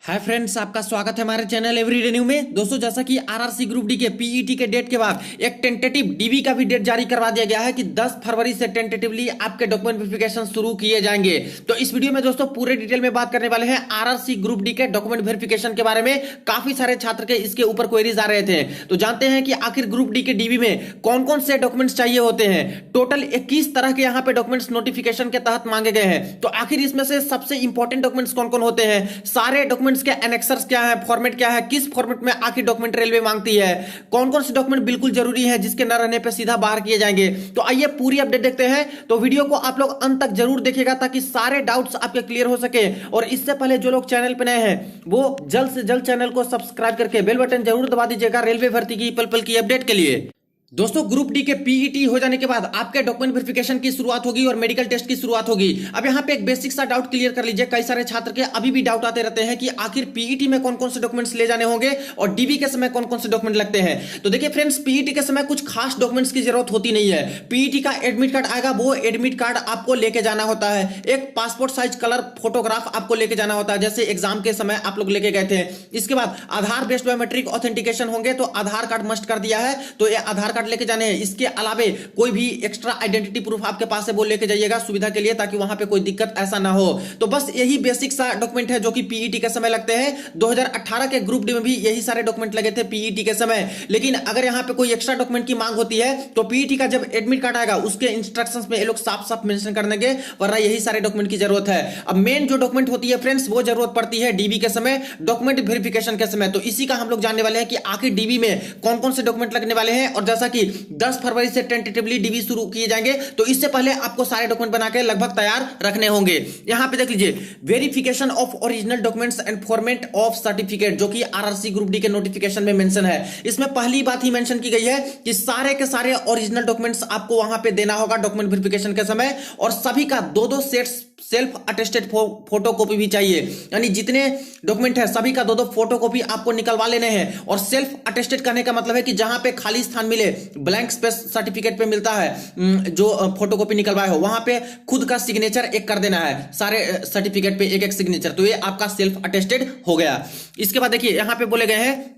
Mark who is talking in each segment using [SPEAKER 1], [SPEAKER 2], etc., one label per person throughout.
[SPEAKER 1] Hi friends, आपका स्वागत है हमारे चैनल एवरीडे न्यू में। दोस्तों, जैसा कि आरआरसी ग्रुप डी के पीईटी के डेट के बाद एक टेंटेटिव डीबी का भी डेट जारी करवा दिया गया है कि 10 फरवरी से टेंटेटिवली आपके डॉक्यूमेंट वेरिफिकेशन शुरू किए जाएंगे। तो इस वीडियो में दोस्तों पूरे डिटेल में बात करने वाले हैं आरआरसी ग्रुप डी के डॉक्यूमेंट वेरिफिकेशन के बारे में। काफी सारे छात्र के इसके ऊपर क्वेरीज आ रहे थे, तो जानते हैं कि आखिर ग्रुप डी के डीबी में कौन कौन से डॉक्यूमेंट्स चाहिए होते हैं। टोटल 21 तरह के यहाँ पे डॉक्यूमेंट्स नोटिफिकेशन के तहत मांगे गए हैं। तो आखिर इसमें से सबसे इंपॉर्टेंट डॉक्यूमेंट्स कौन कौन होते हैं, सारे डॉक्यूमेंट्स के एनेक्सर्स क्या है, फॉर्मेट क्या है, किस फॉर्मेट में आखिर डॉक्यूमेंट रेलवे मांगती है, कौन कौन से डॉक्यूमेंट बिल्कुल जरूरी है जिसके न रहने पे सीधा बाहर किए जाएंगे। तो आइए पूरी अपडेट देखते हैं। तो वीडियो को आप लोग अंत तक जरूर देखिएगा ताकि सारे डाउट्स आपके क्लियर हो सके। और इससे पहले जो लोग चैनल पे नए हैं वो जल्द से जल्द चैनल को सब्सक्राइब करके बेल बटन जरूर दबा दीजिएगा रेलवे भर्ती की पल पल की अपडेट के लिए। दोस्तों, ग्रुप डी के पीईटी हो जाने के बाद आपके डॉक्यूमेंट वेरिफिकेशन की शुरुआत होगी और मेडिकल टेस्ट की शुरुआत होगी। अब यहाँ पे एक बेसिक सा डाउट क्लियर कर लीजिए। कई सारे छात्र के अभी भी डाउट आते रहते हैं कि आखिर पीईटी में कौन कौन से डॉक्यूमेंट्स ले जाने होंगे और डीबी के समय कौन कौन से डॉक्यूमेंट लगते हैं। तो देखिए फ्रेंड्स, पीईटी के समय कुछ खास डॉक्यूमेंट्स की जरूरत होती नहीं है। पीईटी का एडमिट कार्ड आएगा, वो एडमिट कार्ड आपको लेके जाना होता है। एक पासपोर्ट साइज कलर फोटोग्राफ आपको लेके जाना होता है, जैसे एग्जाम के समय आप लोग लेके गए थे। इसके बाद आधार बेस्ड बायोमेट्रिक ऑथेंटिकेशन होंगे, तो आधार कार्ड मस्ट कर दिया है, तो ये आधार कार्ड लेके जाने हैं। के अलावे कोई भी एक्स्ट्रा आइडेंटिटी प्रूफ आपके पास है वो लेके जाइएगा सुविधा के लिए, ताकि वहां पे कोई दिक्कत ऐसा ना हो। तो बस यही बेसिक सा डॉक्यूमेंट है जो कि पीईटी के समय लगते हैं। 2018 के ग्रुप डी में भी यही सारे डॉक्यूमेंट लगे थे पीईटी के समय। लेकिन अगर यहां पे कोई एक्स्ट्रा डॉक्यूमेंट की मांग होती है तो पीईटी का जब एडमिट कार्ड आएगा उसके इंस्ट्रक्शंस में ये लोग साफ साफ मेंशन कर देंगे, वरना यही सारे डॉक्यूमेंट की जरूरत है। अब मेन जो डॉक्यूमेंट होती है फ्रेंड्स, वो जरूरत पड़ती है डीबी के समय, डॉक्यूमेंट वेरिफिकेशन के समय। तो इसी का हम लोग जानने वाले हैं कि आखिर डीबी में कौन कौन से डॉक्यूमेंट लगने वाले हैं। और जैसा कि 10 फरवरी से टेंटेटिवली डीबी शुरू किए जाएंगे, तो इससे पहले आपको सारे डॉक्यूमेंट बना के लगभग तैयार रखने होंगे। यहां पे देख लीजिए, verification of original documents and format of certificate, जो कि आरआरसी ग्रुप डी के नोटिफिकेशन में मेंशन है। इसमें पहली बात ही मेंशन की गई है कि सारे के सारे ओरिजिनल डॉक्यूमेंट्स आपको वहां पे देना होगा डॉक्यूमेंट वेरिफिकेशन के समय, और सभी का दो sets self attested photo copy भी चाहिए। यानी जितने डॉक्यूमेंट है सभी का दो फोटो कॉपी आपको निकलवा लेने हैं। और सेल्फ अटेस्टेड करने का मतलब है कि जहां पे खाली स्थान मिले, ब्लैंक स्पेस सर्टिफिकेट पे मिलता है जो फोटो कॉपी निकलवाए हो, वहां पे खुद का सिग्नेचर एक कर देना है। सारे सर्टिफिकेट पे एक एक सिग्नेचर, तो ये आपका सेल्फ अटेस्टेड हो गया। इसके बाद देखिए यहां पे बोले गए हैं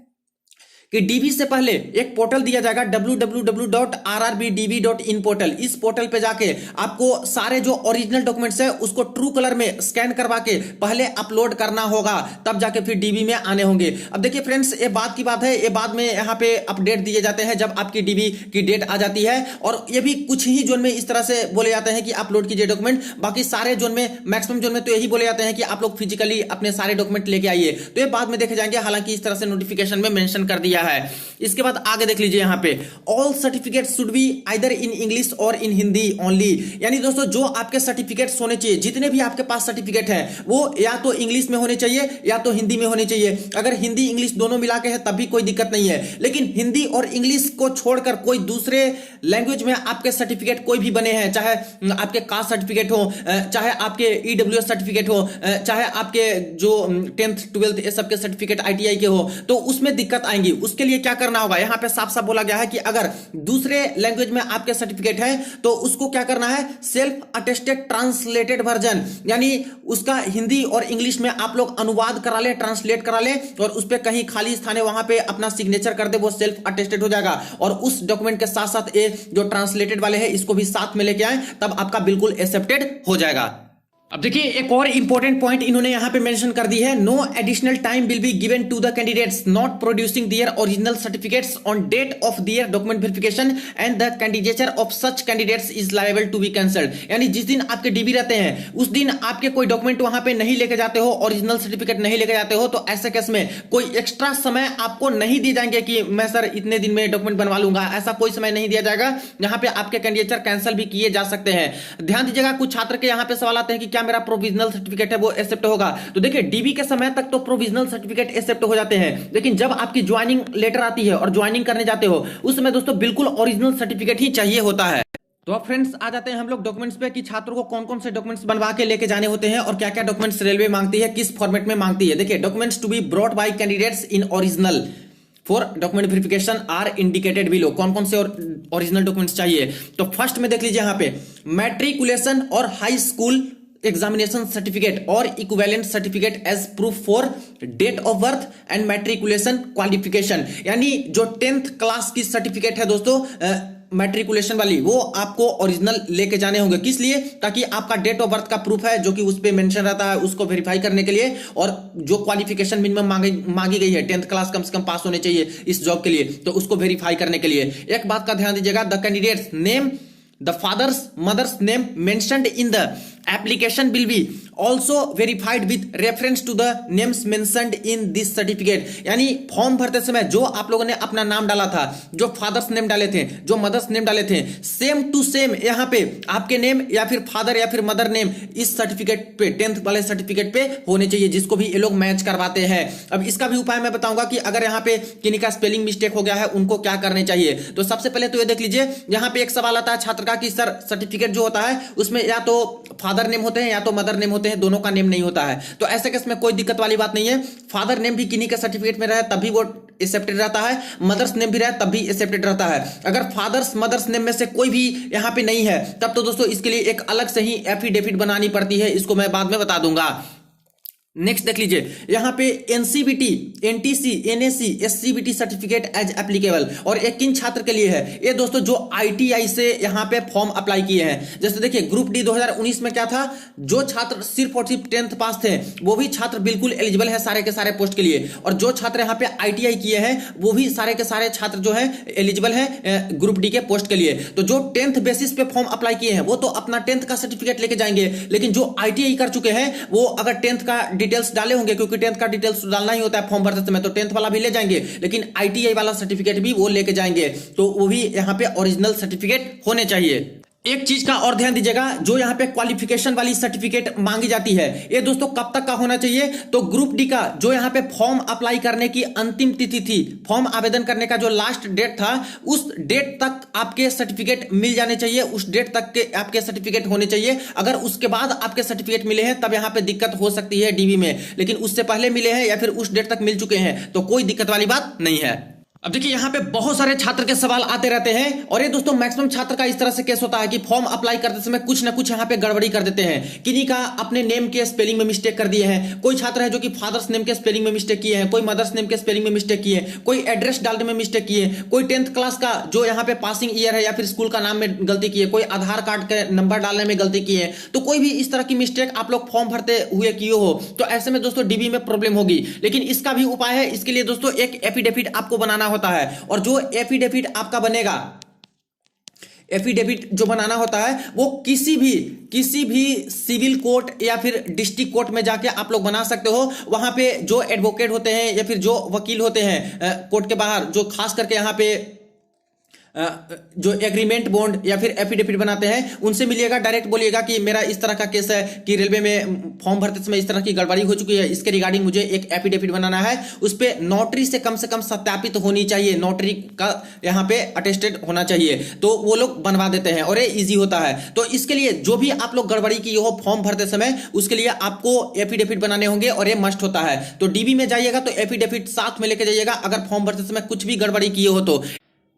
[SPEAKER 1] कि डीबी से पहले एक पोर्टल दिया जाएगा www.rrbdb.in पोर्टल। इस पोर्टल पे जाके आपको सारे जो ओरिजिनल डॉक्यूमेंट्स है उसको ट्रू कलर में स्कैन करवा के पहले अपलोड करना होगा, तब जाके फिर डीबी में आने होंगे। अब देखिए फ्रेंड्स, ये बात की बात है, ये बाद में यहाँ पे अपडेट दिए जाते हैं जब आपकी डीबी की डेट आ जाती है। और ये भी कुछ ही जोन में इस तरह से बोले जाते हैं कि अपलोड कीजिए डॉक्यूमेंट, बाकी सारे जोन में, मैक्सिमम जोन में तो यही बोले जाते हैं कि आप लोग फिजिकली अपने सारे डॉक्यूमेंट लेके आइए। तो ये बाद में देखे जाएंगे, हालांकि इस तरह से नोटिफिकेशन में मेंशन कर दिया है। इसके बाद आगे देख लीजिए, यहां पे all certificate should be either in English और इन हिंदी ओनली। यानी दोस्तों, जो आपके सर्टिफिकेट्स होने चाहिए, जितने भी आपके पास सर्टिफिकेट हैं, वो या तो इंग्लिश में होने चाहिए या तो हिंदी में होने चाहिए। अगर हिंदी इंग्लिश दोनों मिला के है तब भी कोई दिक्कत नहीं है। लेकिन हिंदी और इंग्लिश को छोड़कर कोई दूसरे लैंग्वेज में आपके सर्टिफिकेट कोई भी बने हैं, चाहे आपके कास्ट सर्टिफिकेट हो, चाहे आपके ईडब्ल्यूएस सर्टिफिकेट हो, चाहे आपके जो 10th 12th ये सबके सर्टिफिकेट आईटीआई के हो, तो उसमें दिक्कत आएंगी। उसके लिए क्या करना होगा, यहां पे साफ साफ बोला गया है कि अगर दूसरे लैंग्वेज में आपके सर्टिफिकेट है तो उसको क्या करना है, सेल्फ अटेस्टेड ट्रांसलेटेड वर्जन, यानी उसका हिंदी और इंग्लिश में आप लोग अनुवाद करा ले, ट्रांसलेट करा ले, और उस पर कहीं खाली स्थान है वहां पे अपना सिग्नेचर कर दे, वो सेल्फ अटेस्टेड हो जाएगा। और उस डॉक्यूमेंट के साथ साथ ये जो ट्रांसलेटेड वाले हैं इसको भी साथ में लेके आए, तब आपका बिल्कुल एक्सेप्टेड हो जाएगा। अब देखिए, एक और इंपॉर्टेंट पॉइंट इन्होंने यहां पे मेंशन कर दी है, no additional time will be given to the candidates not producing their original certificates on date of their document verification and the candidature of such candidates is liable to be cancelled. यानी जिस दिन आपके dB रहते हैं उस दिन आपके कोई डॉक्यूमेंट वहां पे नहीं लेके जाते हो, ओरिजिनल सर्टिफिकेट नहीं लेके जाते हो, तो ऐसे केस में कोई एक्स्ट्रा समय आपको नहीं दिए जाएंगे कि मैं सर इतने दिन में डॉक्यूमेंट बनवा लूंगा, ऐसा कोई समय नहीं दिया जाएगा। यहां पे आपके कैंडिडेचर कैंसिल भी किए जा सकते हैं। ध्यान दीजिएगा, कुछ छात्र के यहां पे सवाल आते हैं कि क्या मेरा प्रोविजनल सर्टिफिकेट है वो एक्सेप्ट होगा। तो देखिए, डीबी के समय तक तो प्रोविजनल सर्टिफिकेट एक्सेप्ट हो जाते हैं, लेकिन जब आपकी ज्वाइनिंग लेटर आती है और ज्वाइनिंग करने जाते हो उस समय दोस्तों बिल्कुल ओरिजिनल सर्टिफिकेट ही चाहिए होता है। तो अब फ्रेंड्स आ जाते हैं हम लोग डॉक्यूमेंट्स पे कि छात्रों को कौन कौन से डॉक्यूमेंट्स बनवा के लेके जाने होते हैं और क्या क्या डॉक्यूमेंट्स रेलवे मांगती है, किस फॉर्मेट में मांगती है। देखिए, documents to be brought by candidates in original for document verification are indicated below. कौन कौन से ओरिजिनल डॉक्यूमेंट्स चाहिए, तो फर्स्ट में देख लीजिए, यहां पे मैट्रिकुलेशन और हाई स्कूल एग्जामिनेशन सर्टिफिकेट और equivalent certificate as proof for date of birth and matriculation qualification. यानी जो 10th क्लास की सर्टिफिकेट है दोस्तों मैट्रिकुलेशन वाली, वो आपको ओरिजिनल लेके जाने होंगे। किस लिए? ताकि आपका डेट ऑफ बर्थ का प्रूफ है जो कि उस पे मेंशन रहता है, उसको वेरीफाई करने के लिए, और जो क्वालिफिकेशन मिनिमम मांगी गई है 10th क्लास कम से कम पास होने चाहिए इस जॉब के लिए, तो उसको वेरीफाई करने के लिए। एक बात का ध्यान दीजिएगा, the candidates name, the father's mother's name mentioned in the application will be also verified with reference to the names mentioned in this certificate। यानी फॉर्म भरते समय जो आप लोगों ने अपना नाम डाला था, जो फादर्स नेम डाले थे, जो मदर्स नेम डाले थे, सेम टू सेम यहाँ पे आपके नेम या फिर फादर या फिर मदर नेम इस सर्टिफिकेट पे 10th वाले सर्टिफिकेट पे होने चाहिए, जिसको भी ये लोग मैच करवाते हैं। अब इसका भी उपाय मैं बताऊंगा कि अगर यहाँ पे किन्हीं का स्पेलिंग मिस्टेक हो गया है उनको क्या करने चाहिए। तो सबसे पहले तो ये देख लीजिए, यहाँ पे एक सवाल आता है छात्र का कि सर सर्टिफिकेट जो होता है उसमें या तो फादर नेम होते हैं या तो मदर नेम होते हैं, दोनों का नेम नहीं होता है। तो ऐसे केस में कोई दिक्कत वाली बात नहीं है, फादर नेम भी किन्हीं के सर्टिफिकेट में रहे तभी वो एक्सेप्टेड रहता है, मदर्स नेम भी रहे तब भी एक्सेप्टेड रहता है। अगर फादर्स मदर्स नेम में से कोई भी यहाँ पे नहीं है तब तो दोस्तों इसके लिए एक अलग से ही एफिडेविट बनानी पड़ती है, इसको मैं बाद में बता दूंगा। नेक्स्ट देख लीजिए, यहां पे NCVT, NTC, NSC, SCVT certificate as applicable, और एक किन छात्र के लिए है ये दोस्तों जो आईटीआई से यहां पे फॉर्म अप्लाई किए हैं। जैसे देखिए ग्रुप डी 2019 में क्या था, जो छात्र सिर्फ और सिर्फ 10th पास थे वो भी छात्र बिल्कुल एलिजिबल है सारे के सारे पोस्ट के लिए, और जो छात्र यहां पे आईटीआई किए हैं वो भी सारे के सारे छात्र जो है एलिजिबल है ग्रुप डी के पोस्ट के लिए। तो जो 10th बेसिस पे फॉर्म अप्लाई किए हैं वो तो अपना 10th का सर्टिफिकेट लेके जाएंगे, लेकिन जो आईटीआई कर चुके हैं वो अगर 10th का डिटेल्स डाले होंगे, क्योंकि 10th का डिटेल्स डालना ही होता है फॉर्म भरते समय, तो 10th वाला भी ले जाएंगे, लेकिन आईटीआई वाला सर्टिफिकेट भी वो लेके जाएंगे, तो वो भी यहां पे ओरिजिनल सर्टिफिकेट होने चाहिए। एक चीज का और ध्यान दीजिएगा, जो यहाँ पे क्वालिफिकेशन वाली सर्टिफिकेट मांगी जाती है ये दोस्तों कब तक का होना चाहिए, तो ग्रुप डी का जो यहाँ पे फॉर्म अप्लाई करने की अंतिम तिथि थी, फॉर्म आवेदन करने का जो लास्ट डेट था, उस डेट तक आपके सर्टिफिकेट मिल जाने चाहिए, उस डेट तक के आपके सर्टिफिकेट होने चाहिए। अगर उसके बाद आपके सर्टिफिकेट मिले हैं तब यहाँ पे दिक्कत हो सकती है डीबी में, लेकिन उससे पहले मिले हैं या फिर उस डेट तक मिल चुके हैं तो कोई दिक्कत वाली बात नहीं है। अब देखिए यहाँ पे बहुत सारे छात्र के सवाल आते रहते हैं, और ये दोस्तों मैक्सिमम छात्र का इस तरह से केस होता है कि फॉर्म अप्लाई करते समय कुछ ना कुछ यहाँ पे गड़बड़ी कर देते हैं। किन्हीं का अपने नेम के स्पेलिंग में मिस्टेक कर दिए हैं, कोई छात्र है जो कि फादर्स नेम के स्पेलिंग में मिस्टेक किए हैं, कोई मदर्स नेम के स्पेलिंग में मिस्टेक किए, कोई एड्रेस डालने में मिस्टेक किए, कोई 10th क्लास का जो यहाँ पे पासिंग ईयर है या फिर स्कूल का नाम में गलती किए, कोई आधार कार्ड के नंबर डालने में गलती किए। तो कोई भी इस तरह की मिस्टेक आप लोग फॉर्म भरते हुए किए हो तो ऐसे में दोस्तों डीबी में प्रॉब्लम होगी, लेकिन इसका भी उपाय है। इसके लिए दोस्तों एक एफिडेविट आपको बनाना होता है, और जो एफिडेविट आपका बनेगा, एफिडेविट जो बनाना होता है वो किसी भी सिविल कोर्ट या फिर डिस्ट्रिक्ट कोर्ट में जाके आप लोग बना सकते हो। वहां पे जो एडवोकेट होते हैं या फिर जो वकील होते हैं कोर्ट के बाहर, जो खास करके यहाँ पे जो एग्रीमेंट बॉन्ड या फिर एफिडेविट बनाते हैं, उनसे मिलिएगा, डायरेक्ट बोलिएगा कि मेरा इस तरह का केस है कि रेलवे में फॉर्म भरते समय इस तरह की गड़बड़ी हो चुकी है, इसके रिगार्डिंग मुझे एक एफिडेविट बनाना है, उस पे नोटरी से कम सत्यापित होनी चाहिए, नोटरी का यहाँ पे अटेस्टेड होना चाहिए, तो वो लोग बनवा देते हैं और ये इजी होता है। तो इसके लिए जो भी आप लोग गड़बड़ी की हो फॉर्म भरते समय, उसके लिए आपको एफिडेविट बनाने होंगे और ये मस्ट होता है। तो डीबी में जाइएगा तो एफिडेविट साथ में लेके जाइएगा अगर फॉर्म भरते समय कुछ भी गड़बड़ी किए हो तो।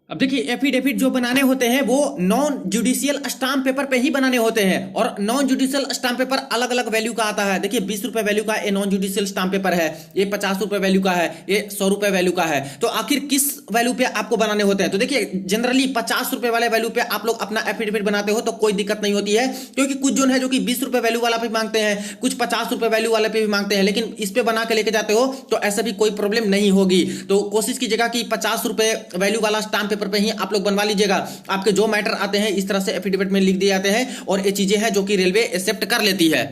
[SPEAKER 1] अब देखिए एफिडेविट जो बनाने होते हैं वो नॉन जुडिशियल स्टाम्प पेपर पे ही बनाने होते हैं, और नॉन जुडिशियल स्टाम्प पेपर अलग अलग वैल्यू का आता है। देखिए 20 रुपए वैल्यू का ये नॉन जुडिशियल स्टाम्प पेपर है, ये 50 रुपए वैल्यू का है, ये 100 रुपए वैल्यू का है। तो आखिर किस वैल्यू पे आपको बनाने होते हैं, तो देखिए जनरली 50 रुपए वाले वैल्यू पे आप लोग अपना एफिडेविट बनाते हो तो कोई दिक्कत नहीं होती है, क्योंकि कुछ जोन है जो कि 20 रुपए वैल्यू वाला भी मांगते हैं, कुछ 50 रुपए वैल्यू वाले पे भी मांगते हैं, लेकिन इस पे बना के लेके जाते हो तो ऐसा भी कोई प्रॉब्लम नहीं होगी। तो कोशिश कीजिएगा कि 50 रुपए वैल्यू वाला स्टाम्प पेपर पे ही आप लोग लीजिएगा। आपके जो मैटर आते हैं इस तरह से एफिडेविट में लिख दिए जाते हैं, और ये चीजें हैं जो कि रेलवे एक्सेप्ट कर लेती है।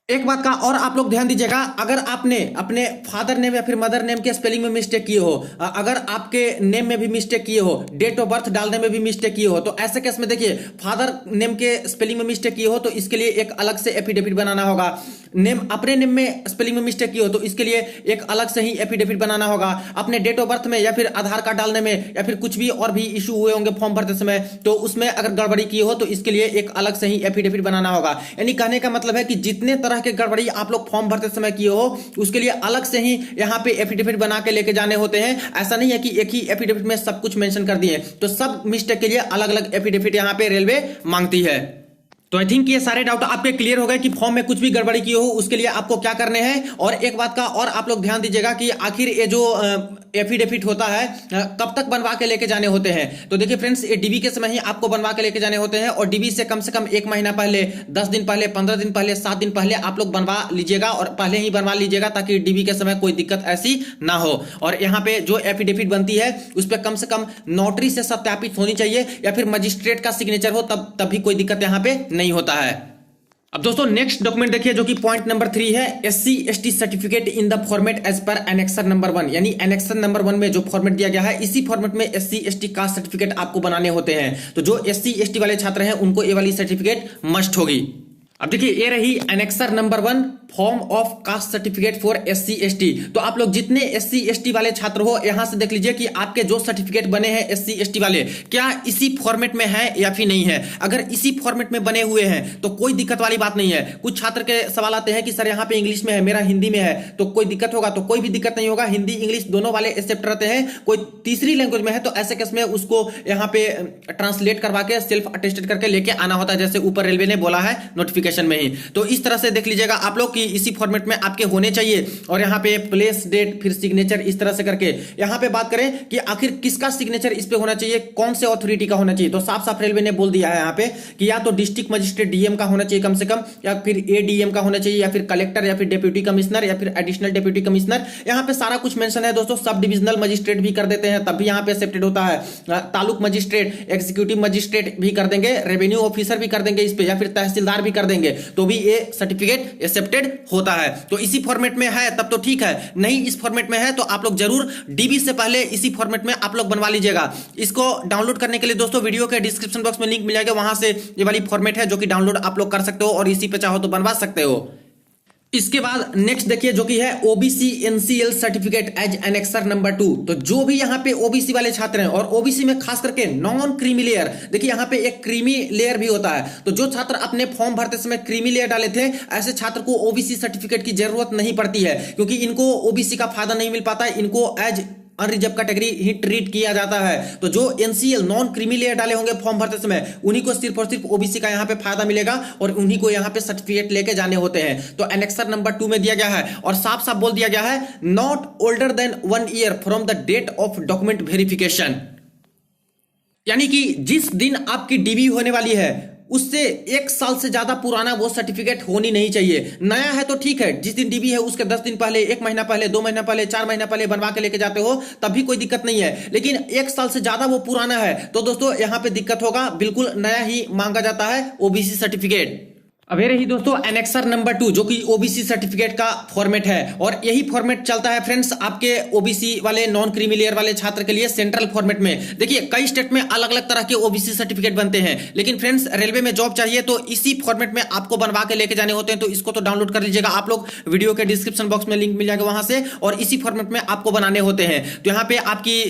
[SPEAKER 1] एक बात का और आप लोग ध्यान दीजिएगा, अगर आपने अपने फादर नेम या फिर मदर नेम के स्पेलिंग में मिस्टेक किए हो, अगर आपके नेम में भी मिस्टेक किए हो, डेट ऑफ बर्थ डालने में भी मिस्टेक किए हो, तो ऐसे केस में देखिए फादर नेम के स्पेलिंग में मिस्टेक किए हो तो इसके लिए एक अलग से एफिडेविट बनाना होगा। नेम अपने नेम में स्पेलिंग में मिस्टेक की हो तो इसके लिए एक अलग से ही एफिडेविट बनाना होगा। अपने डेट ऑफ बर्थ में या फिर आधार कार्ड डालने में या फिर कुछ भी और भी इशू हुए होंगे फॉर्म भरते समय, तो उसमें अगर गड़बड़ी की हो तो इसके लिए एक अलग से ही एफिडेविट बनाना होगा। यानी कहने का मतलब है कि जितने तरह के गड़बड़ी आप लोग फॉर्म भरते समय किए हो उसके लिए अलग से ही यहाँ पे एफिडेविट बना के लेके जाने होते हैं। ऐसा नहीं है कि एक ही एफिडेविट में सब कुछ मेंशन कर दिए, तो सब मिस्टेक के लिए अलग अलग एफिडेविट यहाँ पे रेलवे मांगती है। तो आई थिंक ये सारे डाउट आपके क्लियर हो गए कि फॉर्म में कुछ भी गड़बड़ी की हो उसके लिए आपको क्या करने हैं। और एक बात का और आप लोग ध्यान दीजिएगा कि आखिर ये जो एफिडेविट होता है कब तक बनवा के लेके जाने होते हैं। तो देखिए फ्रेंड्स, ये डीबी के समय ही आपको बनवा के लेके जाने होते हैं और डीबी से कम 1 महीना पहले, 10 दिन पहले, 15 दिन पहले, 7 दिन पहले आप लोग बनवा लीजिएगा और पहले ही बनवा लीजिएगा ताकि डीबी के समय कोई दिक्कत ऐसी ना हो। और यहाँ पे जो एफिडेविट बनती है उस पर कम से कम नोटरी से सत्यापित होनी चाहिए या फिर मजिस्ट्रेट का सिग्नेचर हो, तब भी कोई दिक्कत यहाँ पे नहीं होता है। अब दोस्तों नेक्स्ट डॉक्यूमेंट देखिए जो कि पॉइंट नंबर 3 है, SC/ST certificate in the format as per annexure number 1। यानी एनेक्सर नंबर 1 में जो फॉर्मेट दिया गया है इसी फॉर्मेट में SC/ST कास्ट सर्टिफिकेट आपको बनाने होते हैं। तो जो SC/ST वाले छात्र हैं उनको ये वाली सर्टिफिकेट मस्ट होगी। अब देखिए ये रही annexure number 1, form of caste certificate for SC/ST। तो आप लोग जितने SC/ST वाले छात्र हो यहां से देख लीजिए कि आपके जो सर्टिफिकेट बने हैं SC/ST वाले क्या इसी फॉर्मेट में है या फिर नहीं है। अगर इसी फॉर्मेट में बने हुए हैं तो कोई दिक्कत वाली बात नहीं है। कुछ छात्र के सवाल आते हैं कि सर यहाँ पे इंग्लिश में है, मेरा हिंदी में है, तो कोई दिक्कत होगा? तो कोई भी दिक्कत नहीं होगा, हिंदी इंग्लिश दोनों वाले एक्सेप्ट रहते हैं। कोई तीसरी लैंग्वेज में है तो ऐसे केस में उसको यहाँ पे ट्रांसलेट करवा के सेल्फ अटेस्टेड करके लेके आना होता है, जैसे ऊपर रेलवे ने बोला है नोटिफिकेशन में ही। तो इस तरह से देख लीजिएगा आप लोग कि इसी फॉर्मेट में आपके होने चाहिए। और यहाँ पे प्लेस, डेट, फिर सिग्नेचर, इस तरह से करके यहाँ पे बात करें कि आखिर किसका सिग्नेचर इस पे होना चाहिए, कौन से अथॉरिटी का होना चाहिए। तो साफ साफ रेलवे ने बोल दिया है यहाँ पे कि या तो डिस्ट्रिक्ट मजिस्ट्रेट DM का होना चाहिए कम से कम, या फिर ADM का होना चाहिए, या फिर कलेक्टर, या फिर डेप्यूटी कमिश्नर, या फिर एडिशनल डेप्यूटी कमिश्नर। यहाँ पे सारा कुछ मेंशन है दोस्तों। सब डिविजनल मजिस्ट्रेट भी कर देते हैं तब भी यहाँ पे एक्सेप्टेड होता है। तालुक मजिस्ट्रेट, एग्जीक्यूटिव मजिस्ट्रेट भी कर देंगे, रेवेन्यू ऑफिसर भी कर देंगे इस पे, या फिर तहसीलदार भी कर देंगे, तो भी ये सर्टिफिकेट एक्सेप्टेड होता है। तो इसी फॉर्मेट में है तब तो ठीक है, नहीं इस फॉर्मेट में है तो आप लोग जरूर डीबी से पहले इसी फॉर्मेट में आप लोग बनवा लीजिएगा। इसको डाउनलोड करने के लिए दोस्तों वीडियो के डिस्क्रिप्शन बॉक्स में लिंक मिल जाएगा, वहां से ये वाली फॉर्मेट है जो कि डाउनलोड आप लोग कर सकते हो और इसी पे चाहो तो बनवा सकते हो। इसके बाद नेक्स्ट देखिए जो कि है OBC NCL certificate as annexure number 2। तो जो भी यहाँ पे OBC वाले छात्र हैं और OBC में खास करके नॉन क्रीमी लेयर, देखिए यहाँ पे एक क्रीमी लेयर भी होता है। तो जो छात्र अपने फॉर्म भरते समय क्रीमी लेयर डाले थे ऐसे छात्र को OBC सर्टिफिकेट की जरूरत नहीं पड़ती है, क्योंकि इनको OBC का फायदा नहीं मिल पाता है, इनको एज अनरिजर्व कैटेगरी ही ट्रीट किया जाता है। तो जो NCL नॉन क्रीमी लेयर डाले होंगे फॉर्म भरते समय उन्हीं को सिर्फ और सिर्फ OBC का यहाँ पे फायदा मिलेगा और उन्हीं को यहाँ पे सर्टिफिकेट लेके जाने होते हैं। तो एनेक्सर नंबर 2 में दिया गया है और साफ साफ बोल दिया गया है not older than 1 year from the date of document verification. यानी कि जिस दिन आपकी डीबी होने वाली है उससे 1 साल से ज्यादा पुराना वो सर्टिफिकेट होनी नहीं चाहिए। नया है तो ठीक है, जिस दिन डीबी है उसके 10 दिन पहले, 1 महीना पहले, 2 महीना पहले, 4 महीना पहले बनवा के लेके जाते हो तब भी कोई दिक्कत नहीं है। लेकिन 1 साल से ज्यादा वो पुराना है तो दोस्तों यहाँ पे दिक्कत होगा, बिल्कुल नया ही मांगा जाता है OBC सर्टिफिकेट। अब ये रही दोस्तों एनेक्सर नंबर 2 जो कि OBC सर्टिफिकेट का फॉर्मेट है और यही फॉर्मेट चलता है फ्रेंड्स आपके OBC वाले नॉन क्रीमी लेयर वाले छात्र के लिए सेंट्रल फॉर्मेट में। देखिए कई स्टेट में अलग अलग तरह के OBC सर्टिफिकेट बनते हैं, लेकिन फ्रेंड्स रेलवे में जॉब चाहिए तो इसी फॉर्मेट में आपको बनवा के लेके जाने होते हैं। तो इसको तो डाउनलोड कर लीजिएगा आप लोग, वीडियो के डिस्क्रिप्शन बॉक्स में लिंक मिल जाएगा वहां से, और इसी फॉर्मेट में आपको बनाने होते हैं। तो यहाँ पे आपकी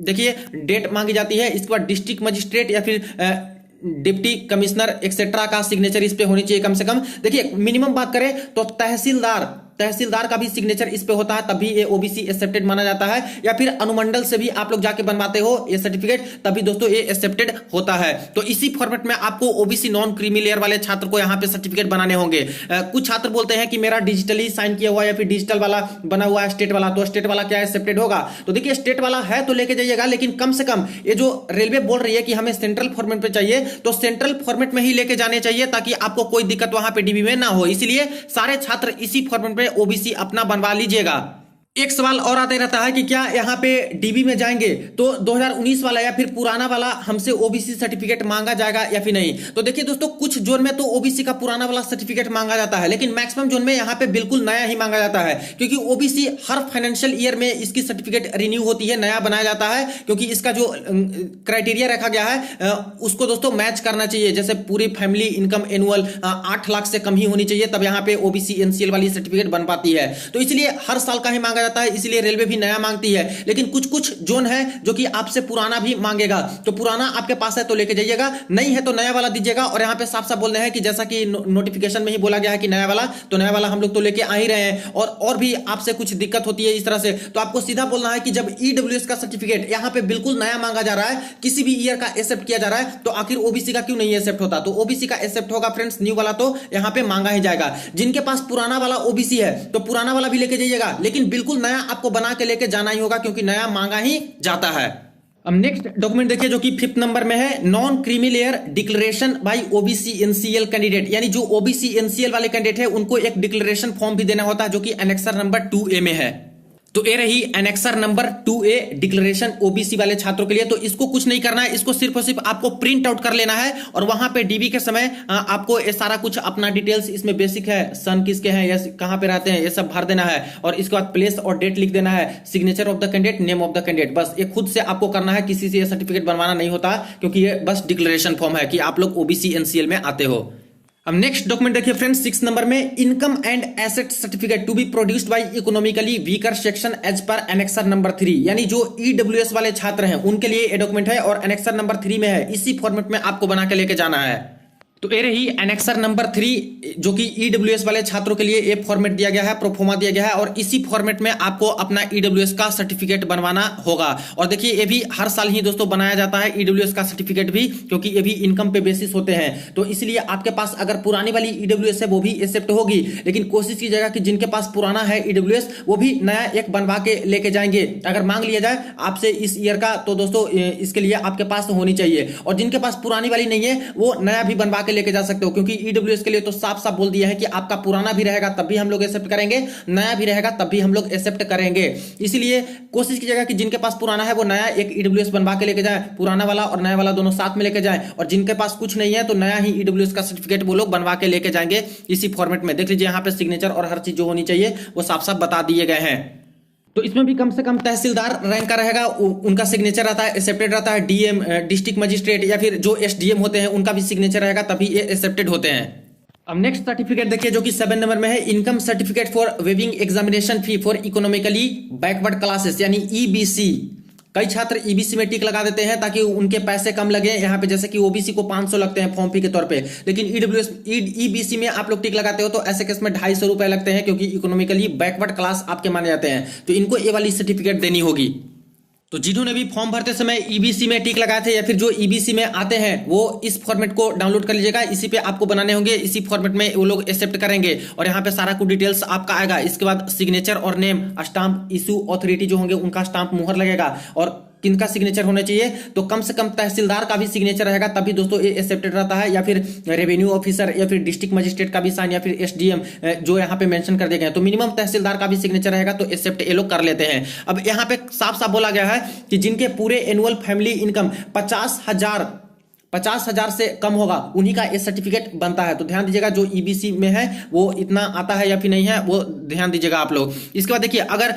[SPEAKER 1] देखिए डेट मांगी जाती है, इसके बाद डिस्ट्रिक्ट मजिस्ट्रेट या फिर डिप्टी कमिश्नर एक्सेट्रा का सिग्नेचर इस पे होनी चाहिए कम से कम। देखिए मिनिमम बात करें तो तहसीलदार का भी सिग्नेचर इस पे होता है तभी ये OBC एक्सेप्टेड माना जाता है, या फिर अनुमंडल से भी आप लोग जाके बनवाते हो ये सर्टिफिकेट तभी दोस्तों ये एक्सेप्टेड होता है। तो इसी फॉर्मेट में आपको OBC नॉन क्रीमी लेयर वाले छात्र को यहाँ पे सर्टिफिकेट बनाने होंगे। कुछ छात्र बोलते हैं कि मेरा डिजिटली साइन किया हुआ या फिर डिजिटल वाला बना हुआ है स्टेट वाला, तो स्टेट वाला क्या एक्सेप्टेड होगा? तो देखिए स्टेट वाला है तो लेके जाइएगा, लेकिन कम से कम ये जो रेलवे बोल रही है कि हमें सेंट्रल फॉर्मेट पे चाहिए तो सेंट्रल फॉर्मेट में ही लेके जाने चाहिए ताकि आपको कोई दिक्कत वहां पे डीबी में ना हो। इसीलिए सारे छात्र इसी फॉर्मेट पे OBC अपना बनवा लीजिएगा। एक सवाल और आता रहता है कि क्या यहाँ पे डीबी में जाएंगे तो 2019 वाला या फिर पुराना वाला हमसे OBC सर्टिफिकेट मांगा जाएगा या फिर नहीं? तो देखिए दोस्तों कुछ जोन में तो OBC का पुराना वाला सर्टिफिकेट मांगा जाता है, लेकिन मैक्सिमम जोन में यहाँ पे बिल्कुल नया ही मांगा जाता है, क्योंकि OBC हर फाइनेंशियल ईयर में इसकी सर्टिफिकेट रिन्यू होती है, नया बनाया जाता है, क्योंकि इसका जो क्राइटेरिया रखा गया है उसको दोस्तों मैच करना चाहिए। जैसे पूरी फैमिली इनकम एनुअल 8 लाख से कम ही होनी चाहिए, तब यहाँ पे OBC NCL वाली सर्टिफिकेट बन पाती है। तो इसलिए हर साल का ही मांगा जाता है, इसलिए रेलवे भी नया मांगती है। लेकिन कुछ कुछ जोन है जो कि आपसे पुराना भी मांगेगा, तो पुराना आपके पास है तो लेके जाइएगा, नहीं है तो नया वाला दीजिएगा। और यहाँ पे साफ साफ बोलना है कि जैसा कि नोटिफिकेशन में ही बोला गया है कि नया वाला, तो नया वाला हम लोग तो लेके आ ही रहे हैं। और भी आपसे कुछ दिक्कत होती है इस तरह से, तो आपको सीधा बोलना है कि जब ईडब्ल्यूएस का सर्टिफिकेट यहाँ पे बिल्कुल नया मांगा जा रहा है, किसी भी ईयर का एक्सेप्ट किया जा रहा है, तो आखिर ओबीसी का क्यों नहीं एक्सेप्ट होता? तो ओबीसी का एक्सेप्ट होगा फ्रेंड्स, न्यू वाला तो यहाँ पे मांगा ही जाएगा। जिनके पास पुराना वाला ओबीसी है तो पुराना वाला भी लेके जाइएगा, लेकिन बिल्कुल नया आपको बना के लेके जाना ही होगा, क्योंकि नया मांगा ही जाता है। अब नेक्स्ट डॉक्यूमेंट देखिए जो कि 5th नंबर में है, non creamy layer declaration bye OBC NCL candidate, यानी जो ओबीसी एनसीएल वाले कैंडिडेट है उनको एक डिक्लेरेशन फॉर्म भी देना होता है, जो कि एनेक्सर नंबर 2A में है। तो ये रही annexure number 2A declaration OBC वाले छात्रों के लिए। तो इसको कुछ नहीं करना है, इसको सिर्फ और सिर्फ आपको प्रिंट आउट कर लेना है, और वहां पे डीबी के समय आपको ये सारा कुछ अपना डिटेल्स, इसमें बेसिक है, सन किसके हैं या कहां पे रहते हैं, ये सब भर देना है। और इसके बाद प्लेस और डेट लिख देना है, signature of the candidate, name of the candidate. बस ये खुद से आपको करना है, किसी से ये सर्टिफिकेट बनवाना नहीं होता, क्योंकि ये बस डिक्लेरेशन फॉर्म है कि आप लोग ओबीसी एनसीएल में आते हो। अब नेक्स्ट डॉक्यूमेंट देखिए फ्रेंड्स 6 नंबर में, income and asset certificate to be produced by economically weaker section as per annexure number 3, यानी जो ईडब्ल्यूएस वाले छात्र हैं उनके लिए ये डॉक्यूमेंट है, और एनेक्सर नंबर 3 में है, इसी फॉर्मेट में आपको बना के लेके जाना है। तो ये रही एनेक्सर नंबर 3, जो कि ईडब्ल्यूएस वाले छात्रों के लिए ये फॉर्मेट दिया गया है, प्रोफोमा दिया गया है, और इसी फॉर्मेट में आपको अपना ईडब्ल्यूएस का सर्टिफिकेट बनवाना होगा। और देखिए ये भी हर साल ही दोस्तों बनाया जाता है ईडब्ल्यूएस का सर्टिफिकेट भी, क्योंकि ये भी इनकम पे बेसिस होते हैं। तो इसलिए आपके पास अगर पुरानी वाली ईडब्ल्यूएस है वो भी एक्सेप्ट होगी, लेकिन कोशिश कीजिएगा कि जिनके पास पुराना है ईडब्ल्यूएस वो भी नया एक बनवा के लेके जाएंगे। अगर मांग लिया जाए आपसे इस ईयर का, तो दोस्तों इसके लिए आपके पास होनी चाहिए। और जिनके पास पुरानी वाली नहीं है वो नया भी बनवा के लेके जा सकते हो, क्योंकि ईडब्ल्यूएस के लिए तो साफ साफ बोल दिया है कि आपका पुराना भी रहेगा तब भी हम लोग एक्सेप्ट करेंगे, नया भी रहेगा तब भी हम लोग एक्सेप्ट करेंगे। इसीलिए कोशिश कीजिएगा कि जिनके पास पुराना है वो नया एक ईडब्ल्यूएस बनवा के लेके जाए, पुराना वाला और नया वाला दोनों साथ में लेके जाए। और जिनके पास कुछ नहीं है तो नया ही ईडब्ल्यूएस का सर्टिफिकेट वो लोग बनवा के लेके जाएंगे इसी फॉर्मेट में। देख लीजिए यहाँ पे सिग्नेचर और हर चीज जो होनी चाहिए वो साफ साफ बता दिए गए हैं। तो इसमें भी कम से कम तहसीलदार रैंक का रहेगा, उनका सिग्नेचर रहता है, एक्सेप्टेड रहता है। डीएम, डिस्ट्रिक्ट मजिस्ट्रेट या फिर जो एसडीएम होते हैं उनका भी सिग्नेचर रहेगा, तभी ये एक्सेप्टेड होते हैं। अब नेक्स्ट सर्टिफिकेट देखिए जो कि 7 नंबर में है, income certificate for waiving examination fee for economically backward classes, यानी ईबीसी। कई छात्र ईबीसी में टिक लगा देते हैं ताकि उनके पैसे कम लगे यहाँ पे, जैसे कि ओबीसी को 500 लगते हैं फॉर्म फी के तौर पे, लेकिन ईडब्ल्यूएस ईबीसी में आप लोग टिक लगाते हो तो ऐसे केस में 250 रुपए लगते हैं, क्योंकि इकोनॉमिकली बैकवर्ड क्लास आपके माने जाते हैं। तो इनको ये वाली सर्टिफिकेट देनी होगी। तो जिन्होंने भी फॉर्म भरते समय ईबीसी में टिक लगाए थे या फिर जो ईबीसी में आते हैं वो इस फॉर्मेट को डाउनलोड कर लीजिएगा, इसी पे आपको बनाने होंगे, इसी फॉर्मेट में वो लोग एक्सेप्ट करेंगे। और यहाँ पे सारा कुछ डिटेल्स आपका आएगा। इसके बाद सिग्नेचर और नेम, स्टाम्प, इशू अथॉरिटी जो होंगे उनका स्टाम्प मुहर लगेगा, और किनका सिग्नेचर होना चाहिए, तो कम से कम तहसीलदार का भी सिग्नेचर रहेगा, तभी दोस्तों ये एक्सेप्टेड रहता है। या फिर रेवेन्यू ऑफिसर या फिर डिस्ट्रिक्ट मजिस्ट्रेट का भी साइन, या फिर एसडीएम जो यहाँ पे मेंशन कर दिए गए हैं, तो मिनिमम तहसीलदार का भी सिग्नेचर रहेगा, तो एक्सेप्ट ये लोग कर लेते हैं। अब यहाँ पे साफ साफ बोला गया है कि जिनके पूरे एनुअल फैमिली इनकम 50,000 से कम होगा उन्हीं का ये सर्टिफिकेट बनता है। तो ध्यान दीजिएगा जो ईबीसी में है वो इतना आता है या फिर नहीं है वो ध्यान दीजिएगा आप लोग। इसके बाद देखिए अगर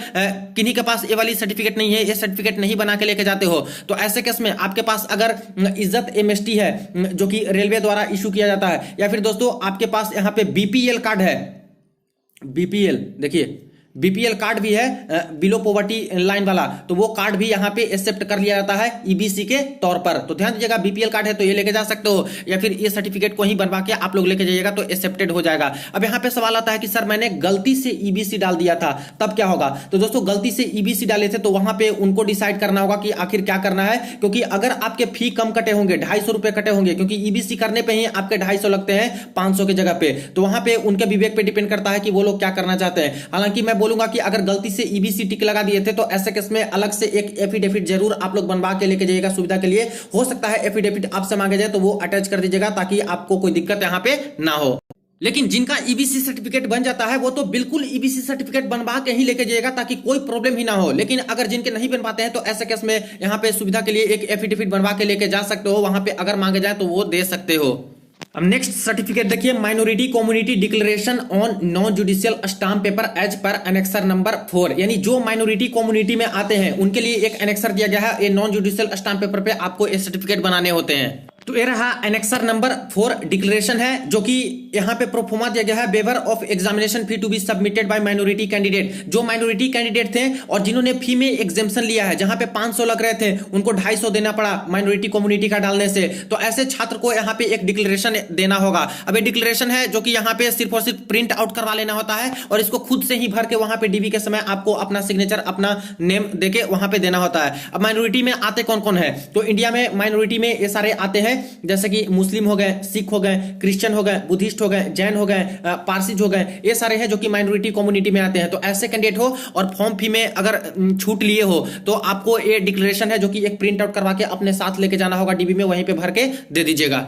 [SPEAKER 1] किन्हीं के पास ये वाली सर्टिफिकेट नहीं है, ये सर्टिफिकेट नहीं बना के लेके जाते हो, तो ऐसे केस में आपके पास अगर इज्जत एमएसटी है जो कि रेलवे द्वारा इशू किया जाता है, या फिर दोस्तों आपके पास यहाँ पे बीपीएल कार्ड है, बीपीएल देखिए बीपीएल कार्ड भी है बिलो पॉवर्टी लाइन वाला, तो वो कार्ड भी यहाँ पे एक्सेप्ट कर लिया जाता है ईबीसी के तौर पर। तो ध्यान दीजिएगा बीपीएल कार्ड है तो ये लेके जा सकते हो, या फिर ये सर्टिफिकेट को ही बनवा के आप लोग लेके जाइएगा तो एक्सेप्टेड हो जाएगा। अब यहाँ पे सवाल आता है कि सर मैंने गलती से ईबीसी डाल दिया था तब क्या होगा? तो दोस्तों गलती से ईबीसी डाले थे तो वहां पे उनको डिसाइड करना होगा कि आखिर क्या करना है, क्योंकि अगर आपके फी कम कटे होंगे, 250 रुपए कटे होंगे, क्योंकि ईबीसी करने पे ही आपके 250 लगते हैं 500 की जगह पे, तो वहां पे उनके विवेक पे डिपेंड करता है कि वो लोग क्या करना चाहते हैं। हालांकि मैं बोलूंगा कि अगर गलती से ईबीसी टिक लगा दिए थे तो ऐसे केस में अलग से एक एफिडेविट जरूर आप लोग बनवा के लेके जाइएगा सुविधा के लिए। हो सकता है एफिडेविट आपसे मांगे जाए तो वो अटैच कर दीजिएगा ताकि आपको कोई दिक्कत यहां पे ना हो। लेकिन जिनका ईबीसी सर्टिफिकेट बन जाता है वो तो बिल्कुल ईबीसी सर्टिफिकेट बनवा के ही लेके जाइएगा ताकि कोई प्रॉब्लम ही ना हो। लेकिन अगर जिनके नहीं बन पाते हैं तो ऐसे केस में यहाँ पे सुविधा के लिए एक एफिडेविट बनवा के लेके जा सकते हो, वहां पे अगर मांगे जाए तो वो दे सकते हो। अब नेक्स्ट सर्टिफिकेट देखिए, minority community declaration on non judicial stamp paper as per annexure number 4, यानी जो माइनॉरिटी कम्युनिटी में आते हैं उनके लिए एक एनेक्सर दिया गया है। ये नॉन जुडिशियल स्टाम्प पेपर पे आपको ये सर्टिफिकेट बनाने होते हैं। तो ये रहा एनेक्सर नंबर 4 डिक्लेरेशन है, जो कि यहाँ पे प्रोफोमा दिया गया है। Waiver of examination fee to be submitted by minority candidate. जो माइनॉरिटी कैंडिडेट थे और जिन्होंने फी में एग्जेम्पशन लिया है, जहां पे 500 लग रहे थे, उनको 250 देना पड़ा माइनॉरिटी कम्युनिटी का डालने से। तो ऐसे छात्र को यहाँ पे एक डिक्लेरेशन देना होगा। अब ये डिक्लेरेशन है जो कि यहाँ पे सिर्फ और सिर्फ प्रिंट आउट करवा लेना होता है और इसको खुद से ही भर के वहां पे डीबी के समय आपको अपना सिग्नेचर, अपना नेम देके वहां पे देना होता है। अब माइनॉरिटी में आते कौन कौन है, तो इंडिया में माइनॉरिटी में ये सारे आते हैं, जैसे कि मुस्लिम हो गए, सिख हो गए, क्रिश्चियन हो गए, बुद्धिस्ट हो गए, जैन हो गए, पारसी हो गए, ये सारे हैं जो कि माइनॉरिटी कम्युनिटी में आते हैं। तो ऐसे कैंडिडेट हो और फॉर्म फी में अगर छूट लिए हो तो आपको ये डिक्लेरेशन है जो कि एक प्रिंट आउट करवा के अपने साथ लेके जाना होगा डीबी में, वहीं पे भर के दे दीजिएगा।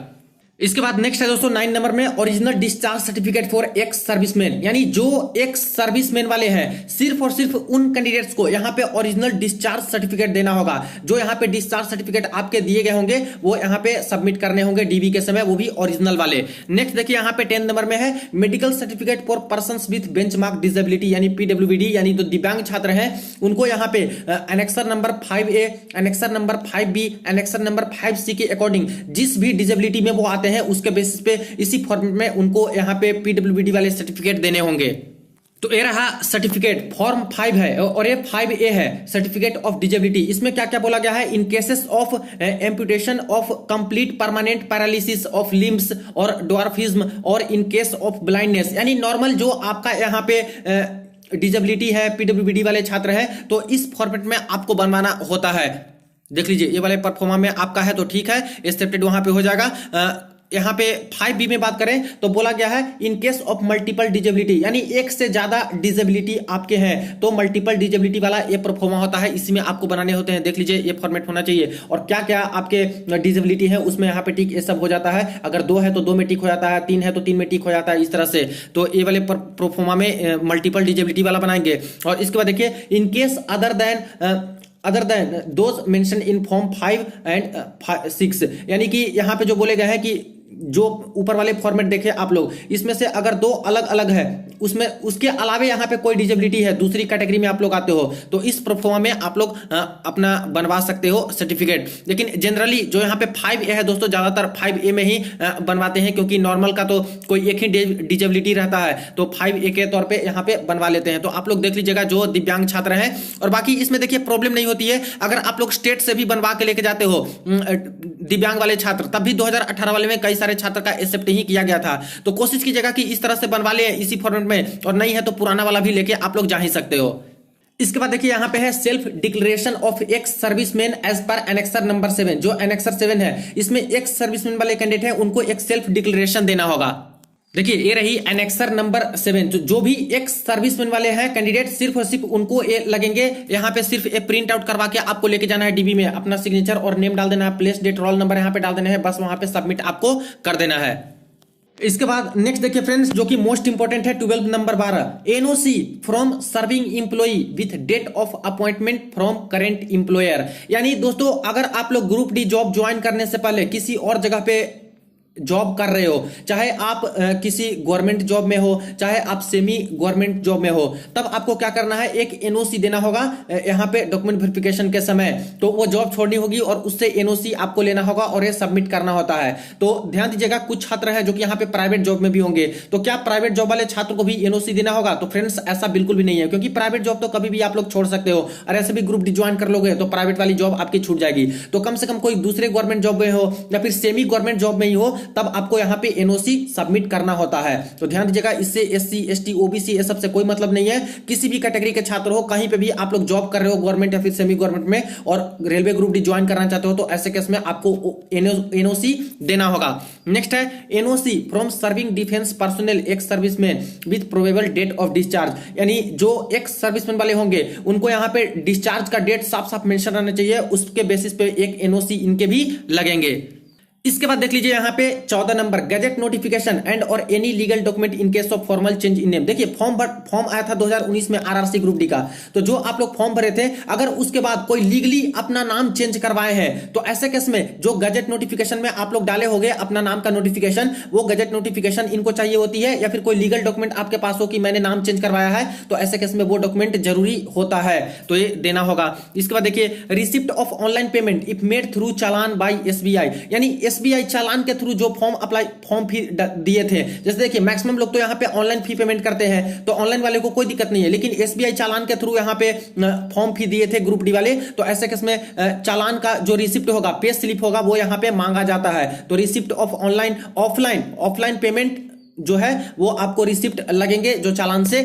[SPEAKER 1] इसके बाद नेक्स्ट है दोस्तों 9 नंबर में original discharge certificate for ex serviceman. यानी जो एक्स सर्विसमैन वाले हैं, सिर्फ और सिर्फ उन कैंडिडेट्स को यहाँ पे ओरिजिनल डिस्चार्ज सर्टिफिकेट देना होगा। जो यहाँ पे डिस्चार्ज सर्टिफिकेट आपके दिए गए होंगे वो यहाँ पे सबमिट करने होंगे डीबी के समय, वो भी ओरिजिनल वाले। नेक्स्ट देखिए यहाँ पे 10 नंबर में है medical certificate for person with benchmark disability, यानी पीडब्ल्यूडी, यानी जो दिव्यांग छात्र हैं उनको यहाँ पे annexure number 5A, annexure number 5B, annexure number 5C के अकॉर्डिंग जिस भी डिसेबिलिटी में वो आते हैं उसके बेसिस पे इसी फॉर्मेट में उनको यहां पे पीडब्ल्यूडी वाले सर्टिफिकेट देने होंगे। तो ये रहा सर्टिफिकेट, फॉर्म 5 है और ये 5A है, सर्टिफिकेट ऑफ डिसेबिलिटी। इसमें क्या क्या बोला गया है, in cases of amputation of complete permanent paralysis of limbs और ड्वार्फिज्म और इन केस ऑफ ब्लाइंडनेस। यानी नॉर्मल जो आपका यहाँ पे डिसेबिलिटी है, पीडब्ल्यूडी वाले छात्र हैं, तो इस फॉर्मेट में आपको बनवाना होता है। देख लीजिए ये वाले परफॉर्मा में आपका है तो ठीक है, एक्सेप्टेड वहां पे हो जाएगा। यहाँ पे 5B में बात करें तो बोला गया है in case of multiple disability, यानी एक से ज्यादा डिसेबिलिटी आपके हैं तो मल्टीपल डिसेबिलिटी वाला ये परफॉर्मा होता है, इसी में आपको बनाने होते हैं। देख लीजिए ये फॉर्मेट होना चाहिए और क्या क्या आपके डिसेबिलिटी है उसमें यहाँ पे टिक ये सब हो जाता है। अगर 2 है तो 2 में टिक हो जाता है, 3 है तो 3 में टिक हो जाता है, इस तरह से। तो ये वाले परफॉर्मा में मल्टीपल डिसेबिलिटी वाला बनाएंगे। और इसके बाद देखिए in case other than those mention in form 5 and 6, यानी कि यहाँ पे जो बोले गए हैं कि जो ऊपर वाले फॉर्मेट देखे आप लोग, इसमें से अगर 2 अलग अलग है, उसमें उसके अलावे यहाँ पे कोई डिसेबिलिटी है, दूसरी कैटेगरी में आप लोग आते हो, तो इस प्रोफॉर्मा में आप लोग अपना बनवा सकते हो सर्टिफिकेट। लेकिन जनरली जो यहाँ पे 5A है दोस्तों, ज्यादातर 5A में ही बनवाते हैं, क्योंकि नॉर्मल का तो कोई एक ही डिसेबिलिटी रहता है, तो 5A के तौर पर यहाँ पे बनवा लेते हैं। तो आप लोग देख लीजिएगा जो दिव्यांग छात्र हैं। और बाकी इसमें देखिए प्रॉब्लम नहीं होती है, अगर आप लोग स्टेट से भी बनवा के लेके जाते हो दिव्यांग वाले छात्र, तब भी 2018 वाले में कई सारे छात्र का एक्सेप्ट ही किया गया था। तो कोशिश कीजिएगा कि इस तरह से बनवा ले इसी फॉर्मेट में, और नहीं है तो पुराना वाला भी लेके आप लोग जा ही सकते हो। इसके बाद देखिए यहाँ पे है self declaration of ex serviceman as per annexure number 7। जो एनेक्सर 7 है इसमें एक्स सर्विसमैन वाले कैंडिडेट है उनको एक सेल्फ डिक्लेरेशन देना होगा। देखिए ये रही एनेक्सर नंबर 7। जो भी एक्स सर्विसमैन वाले हैं कैंडिडेट, सिर्फ और सिर्फ उनको ये लगेंगे, यहाँ पे सिर्फ एक प्रिंट आउट करवा के आपको लेके जाना है डीबी में, अपना सिग्नेचर और नेम डाल देना है, प्लेस डेट रोल नंबर यहाँ पे डाल देना है, बस वहां पे सबमिट आपको कर देना है। इसके बाद नेक्स्ट देखिए फ्रेंड्स, जो कि मोस्ट इंपोर्टेंट है 12 number 12, NOC from serving employee with date of appointment from current employer. यानी दोस्तों अगर आप लोग ग्रुप डी जॉब ज्वाइन करने से पहले किसी और जगह पे जॉब कर रहे हो, चाहे आप किसी गवर्नमेंट जॉब में हो, चाहे आप सेमी गवर्नमेंट जॉब में हो, तब आपको क्या करना है, एक एनओसी देना होगा यहाँ पे डॉक्यूमेंट वेरिफिकेशन के समय। तो वो जॉब छोड़नी होगी और उससे एनओसी आपको लेना होगा और ये सबमिट करना होता है। तो ध्यान दीजिएगा, कुछ छात्र हैं जो कि यहाँ पे प्राइवेट जॉब में भी होंगे, तो क्या प्राइवेट जॉब वाले छात्र को भी एनओसी देना होगा? तो फ्रेंड्स ऐसा बिल्कुल भी नहीं है, क्योंकि प्राइवेट जॉब तो कभी भी आप लोग छोड़ सकते हो, और ऐसे भी ग्रुप डी ज्वाइन कर लोगे तो प्राइवेट वाली जॉब आपकी छूट जाएगी। तो कम से कम कोई दूसरे गवर्नमेंट जॉब में हो या फिर सेमी गवर्नमेंट जॉब में ही हो, तब आपको यहाँ पे एनओसी सबमिट करना होता है। तो ध्यान दीजिएगा, इससे एससी एसटी ओबीसी ये सब से कोई मतलब नहीं है। किसी भी कैटेगरी के छात्र हो, कहीं पे भी आप लोग जॉब कर रहे हो गवर्नमेंट या फिर सेमी गवर्नमेंट में, और रेलवे ग्रुप डी ज्वाइन करना चाहते हो, तो ऐसे केस में आपको एनओसी देना होगा। नेक्स्ट है NOC from serving defence personnel ex serviceman with probable date of discharge. यानी जो एक्स सर्विसमैन वाले होंगे उनको यहाँ पे डिस्चार्ज का डेट साफ साफ मेंशन रहना चाहिए, उसके बेसिस पे एक एनओसी इनके भी लगेंगे। इसके बाद देख लीजिए यहाँ पे 14 नंबर, गैजेट नोटिफिकेशन एंड और any legal document in case of formal change in name. देखिए फॉर्म आया था 2019 में आरआरसी ग्रुप डी का, तो जो आप लोग फॉर्म भरे थे, अगर उसके बाद कोई लीगली अपना नाम चेंज करवाए हैं, तो ऐसे केस में जो गैजेट नोटिफिकेशन में आप लोग डाले होंगे अपना नाम का नोटिफिकेशन, वो गैजेट नोटिफिकेशन इनको चाहिए होती है, या फिर कोई लीगल डॉक्यूमेंट आपके पास हो कि मैंने नाम चेंज करवाया है, तो ऐसे केस में वो डॉक्यूमेंट जरूरी होता है, तो ये देना होगा। इसके बाद देखिए receipt of online payment if made through challan by SBI. यानी एसबीआई चालान के थ्रू जो फॉर्म फी दिए थे, जैसे देखिए मैक्सिमम लोग तो यहाँ पे ऑनलाइन फी पेमेंट करते हैं, तो ऑनलाइन वाले को कोई दिक्कत नहीं है, लेकिन एसबीआई चालान के थ्रू यहाँ पे फॉर्म फी दिए थे ग्रुप डी वाले, तो ऐसे केस में चालान का जो रिसिप्ट होगा, पे स्लिप होगा, वो यहाँ पे मांगा जाता है। तो रिसिप्ट ऑफ ऑफलाइन पेमेंट जो है वो आपको रिसिप्ट लगेंगे जो चालान से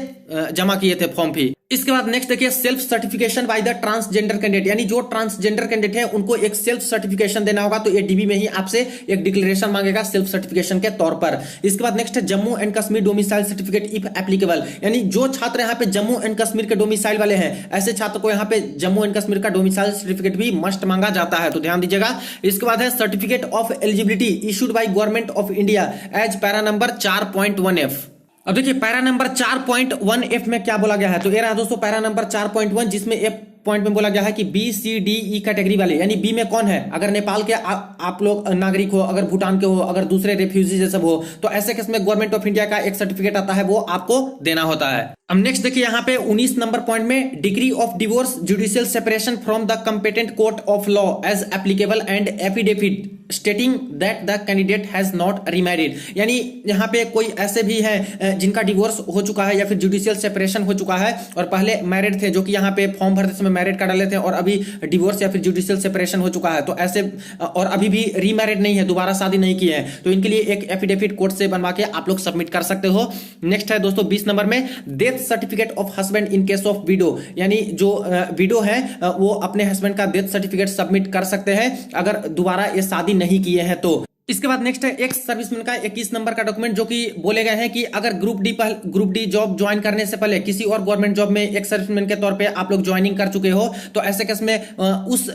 [SPEAKER 1] जमा किए थे फॉर्म फी। इसके बाद नेक्स्ट देखिए self certification by the transgender candidate, यानी जो ट्रांसजेंडर कैंडिडेट है उनको एक सेल्फ सर्टिफिकेशन देना होगा, तो ये डीबी में ही आपसे एक डिक्लेरेशन मांगेगा सेल्फ सर्टिफिकेशन के तौर पर। इसके बाद नेक्स्ट है Jammu and Kashmir domicile certificate if applicable, यानी जो छात्र यहाँ पे जम्मू एंड कश्मीर के डोमिसाइल वाले हैं, ऐसे छात्र को यहाँ पे जम्मू एंड कश्मीर का डोमिसाइल सर्टिफिकेट भी मस्ट मांगा जाता है, तो ध्यान दीजिएगा। इसके बाद है certificate of eligibility issued by government of India as para number 4.1F। अब देखिए पैरा नंबर 4.1F में क्या बोला गया है, तो ये रहा दोस्तों पैरा नंबर 4.1, जिसमें F पॉइंट में बोला गया है कि B C D E category वाले, यानी बी में कौन है, अगर नेपाल के आप लोग नागरिक हो, अगर भूटान के हो, अगर दूसरे रेफ्यूजी जैसे हो, तो ऐसे केस में गवर्नमेंट ऑफ इंडिया का एक सर्टिफिकेट आता है, वो आपको देना होता है। अब नेक्स्ट देखिए यहाँ पे 19 नंबर पॉइंट में degree of divorce judicial separation from the competent court of law as applicable and affidavit stating that the candidate has not remarried, यानी यहाँ पे कोई ऐसे भी है जिनका डिवोर्स हो चुका है या फिर जुडिशियल सेपरेशन हो चुका है और पहले मैरिड थे, जो कि यहाँ पे फॉर्म भरते समय मैरिड का डाले थे और अभी डिवोर्स या फिर जुडिशियल सेपरेशन हो चुका है, तो ऐसे और अभी भी रीमैरिड नहीं है, दोबारा शादी नहीं की है, तो इनके लिए एक एफिडेविट कोर्ट से बनवा के आप लोग सबमिट कर सकते हो। नेक्स्ट है दोस्तों 20 नंबर में death certificate of husband in case of window, यानी जो विडो है वो अपने हस्बैंड का डेथ सर्टिफिकेट सबमिट कर सकते हैं अगर दोबारा ये शादी नहीं किए हैं तो। इसके बाद नेक्स्ट है एक्स सर्विसमैन का 21 नंबर का डॉक्यूमेंट, जो कि बोले गए हैं कि अगर ग्रुप डी जॉब ज्वाइन करने से पहले किसी और गवर्नमेंट जॉब में एक्स सर्विसमैन के तौर पे आप लोग ज्वाइनिंग कर चुके हो, तो ऐसे केस में उस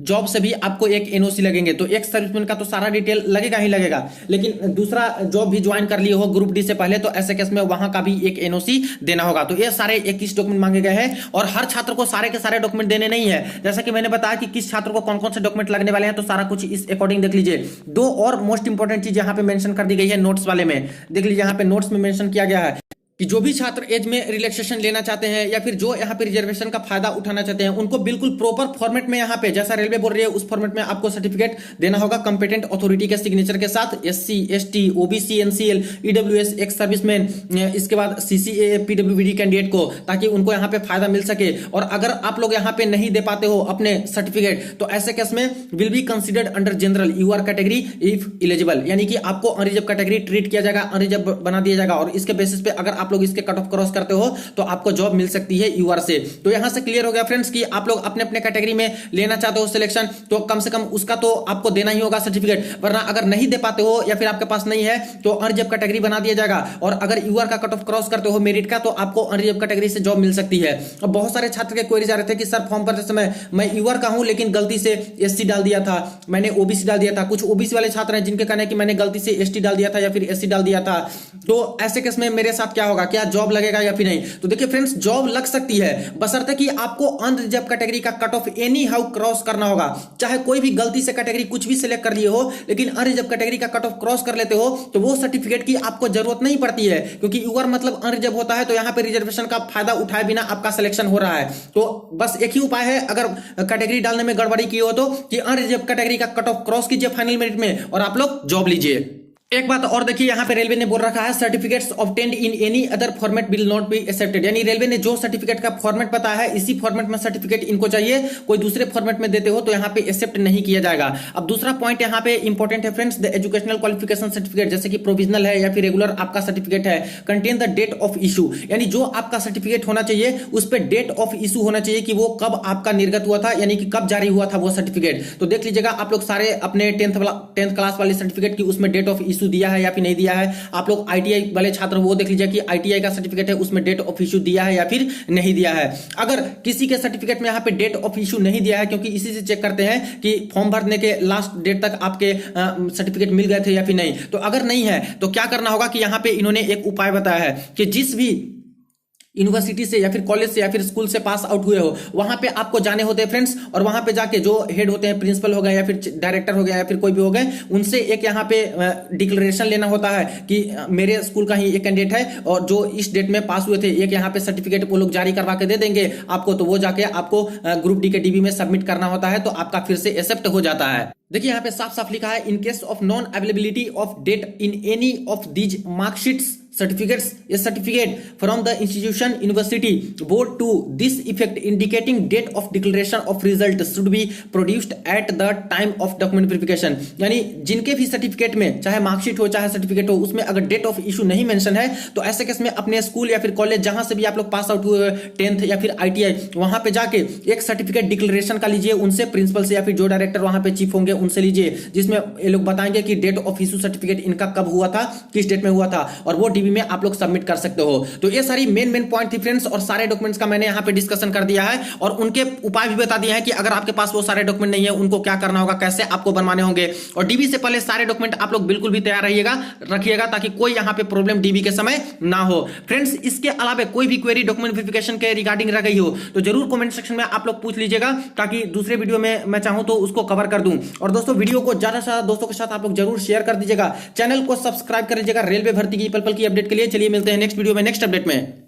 [SPEAKER 1] जॉब से भी आपको एक एनओसी लगेंगे, तो एक्स सर्विसमैन का तो सारा डिटेल लगेगा ही लगेगा, लेकिन दूसरा जॉब भी ज्वाइन कर लिए हो ग्रुप डी से पहले, तो ऐसे केस में वहां का भी एक एनओसी देना होगा। तो ये सारे 21 डॉक्यूमेंट मांगे गए हैं और हर छात्र को सारे के सारे डॉक्यूमेंट देने नहीं है, जैसा कि मैंने बताया कि किस छात्र को कौन कौन से डॉक्यूमेंट लगने वाले हैं, तो सारा कुछ इस अकॉर्डिंग देख लीजिए। दो और मोस्ट इंपोर्टेंट चीज यहां पे मेंशन कर दी गई है नोट्स वाले में, देख लीजिए यहां पे नोट्स में मेंशन किया गया है कि जो भी छात्र एज में रिलैक्सेशन लेना चाहते हैं या फिर जो यहाँ पे रिजर्वेशन का फायदा उठाना चाहते हैं, उनको बिल्कुल प्रॉपर फॉर्मेट में यहाँ पे जैसा रेलवे बोल रही है उस फॉर्मेट में आपको सर्टिफिकेट देना होगा कंपेटेंट अथॉरिटी के सिग्नेचर के साथ, SC ST OBC NCL EWS ex serviceman, इसके बाद सीसीए पीडब्ल्यूडी कैंडिडेट को, ताकि उनको यहाँ पे फायदा मिल सके। और अगर आप लोग यहाँ पे नहीं दे पाते हो अपने सर्टिफिकेट, तो ऐसे केस में will be considered under general UR category if eligible, यानी कि आपको अनरिजर्व कैटेगरी ट्रीट किया जाएगा, अनरिजर्व बना दिया जाएगा और इसके बेसिस पे अगर आप लोग इसके कट ऑफ क्रॉस करते हो तो आपको जॉब मिल सकती है यूआर से। तो यहां से क्लियर हो गया फ्रेंड्स कि आप लोग अपने अपने कैटेगरी में लेना चाहते हो सिलेक्शन, तो कम से कम उसका तो आपको देना ही होगा सर्टिफिकेट, वरना अगर नहीं दे पाते हो या फिर आपके पास नहीं है तो अनरिजर्व कैटेगरी बना दिया जाएगा। और अगर यूआर का कट ऑफ क्रॉस करते हो मेरिट का, तो आपको अनरिजर्व कैटेगरी से जॉब मिल सकती है। अब बहुत सारे छात्र के क्वेरीज आ रहे थे कि सर फॉर्म भरते समय मैं यूआर का हूं लेकिन गलती से एससी डाल दिया था, मैंने ओबीसी डाल दिया था। कुछ ओबीसी वाले छात्र हैं जिनके कहना है कि मैंने गलती से एसटी डाल दिया था या फिर एससी डाल दिया था, तो ऐसे केस में मेरे साथ क्या होगा, क्या जॉब लगेगा या फिर नहीं? तो देखिए फ्रेंड्स, जॉब लग सकती है बशर्ते कि आपको अनरिजर्व कैटेगरी का cut off any how cross करना होगा। चाहे कोई भी गलती से कैटेगरी कुछ भी सिलेक्ट कर लिए हो, लेकिन अनरिजर्व कैटेगरी का कट ऑफ क्रॉस कर लेते हो, तो वो सर्टिफिकेट की आपको जरूरत नहीं पड़ती है, क्योंकि यूआर मतलब अनरिजर्व होता है, तो यहां पे रिजर्वेशन का फायदा उठाए बिना आपका सिलेक्शन हो रहा है। तो बस एक ही उपाय है, अगर कैटेगरी डालने में गड़बड़ी की हो तो कि अनरिजर्व कैटेगरी का कट ऑफ क्रॉस कीजिए फाइनल मेरिट में और आप लोग जॉब लीजिए। एक बात और देखिए, यहां पे रेलवे ने बोल रखा है certificates obtained in any other format will not be accepted, यानी रेलवे ने जो सर्टिफिकेट का फॉर्मेट बताया है इसी फॉर्मेट में सर्टिफिकेट इनको चाहिए, कोई दूसरे फॉर्मेट में देते हो तो यहां पे एक्सेप्ट नहीं किया जाएगा। अब दूसरा पॉइंट यहां पे इंपॉर्टेंट है friends, the educational qualification certificate, जैसे कि प्रोविजनल है या फिर रेगुलर आपका सर्टिफिकेट है, contain the date of issue, यानी जो आपका सर्टिफिकेट होना चाहिए उस पर डेट ऑफ इशू होना चाहिए कि वो कब आपका निर्गत हुआ था, यानी कि कब जारी हुआ था वो सर्टिफिकेट। तो देख लीजिएगा आप लोग सारे अपने टेंथ क्लास वाले सर्टिफिकेट की उसमें डेट ऑफ इशू दिया है या फिर नहीं दिया है। आप लोग आईटीआई वाले छात्र वो देख लीजिए कि आईटीआई का सर्टिफिकेट है उसमें डेट ऑफ इशू दिया है या फिर नहीं दिया है। अगर किसी के सर्टिफिकेट में यहाँ पे डेट ऑफ इशू नहीं दिया है, क्योंकि इसी से चेक करते हैं कि फॉर्म भरने के लास्ट डेट तक आपके सर्टिफिकेट मिल गए थे या फिर नहीं, तो अगर नहीं है तो क्या करना होगा कि यहाँ पे इन्होंने एक उपाय बताया है कि जिस भी यूनिवर्सिटी से या फिर कॉलेज से या फिर स्कूल से पास आउट हुए हो, वहां पे आपको जाने होते हैं फ्रेंड्स, और वहां पे जाके जो हेड होते हैं, प्रिंसिपल हो गए या फिर डायरेक्टर हो गया या फिर कोई भी हो गए, उनसे एक यहाँ पे डिक्लेरेशन लेना होता है कि मेरे स्कूल का ही एक कैंडिडेट है और जो इस डेट में पास हुए थे, एक यहाँ पे सर्टिफिकेट वो लोग जारी करवा के दे देंगे आपको, तो वो जाके आपको ग्रुप डी के डीबी में सबमिट करना होता है, तो आपका फिर से एक्सेप्ट हो जाता है। देखिए यहाँ पे साफ साफ लिखा है, in case of non availability of date in any of these marksheets certificates, a certificate from the institution university board to this effect indicating date of declaration of result should be produced at the time of document verification। यानी जिनके भी certificate में, चाहे marksheet हो चाहे certificate हो, उसमें अगर डेट ऑफ इशू नहीं मेंशन है, तो ऐसे केस में अपने स्कूल या फिर कॉलेज जहां से भी आप लोग पास आउट हुए, 10th या फिर ITI, वहां पे जाके एक सर्टिफिकेट डिक्लेरेशन का लीजिए उनसे, प्रिंसिपल से या फिर जो डायरेक्टर वहां पे चीफ होंगे उनसे लीजिए, जिसमें ये लोग बताएंगे कि डेट ऑफ इशू सर्टिफिकेट इनका कब हुआ था, किस डेट में हुआ था, और वो डीबी में आप लोग सबमिट कर सकते हो। तो ये सारी मेन पॉइंट थी फ्रेंड्स, और सारे डॉक्यूमेंट्स का मैंने यहां पे डिस्कशन कर दिया है और उनके उपाय भी बता दिए हैं कि अगर आपके पास वो सारे डॉक्यूमेंट नहीं है उनको क्या करना होगा, कैसे आपको बनवाने होंगे। और डीबी से पहले सारे डॉक्यूमेंट आप लोग बिल्कुल भी तैयार रखिएगा ताकि कोई यहां पे प्रॉब्लम डीबी के समय ना हो। फ्रेंड्स, इसके अलावा कोई भी क्वेरी डॉक्यूमेंट वेरिफिकेशन के रिगार्डिंग रह गई हो तो जरूर कमेंट सेक्शन में आप लोग पूछ लीजिएगा, ताकि दूसरे वीडियो में मैं चाहूं तो उसको कवर कर दूं। और दोस्तों, वीडियो को ज्यादा से ज्यादा दोस्तों के साथ आप लोग जरूर शेयर कर दीजिएगा, चैनल को सब्सक्राइब कर लीजिएगा रेलवे भर्ती की पल पल की अपडेट के लिए। चलिए मिलते हैं नेक्स्ट वीडियो में, नेक्स्ट अपडेट में।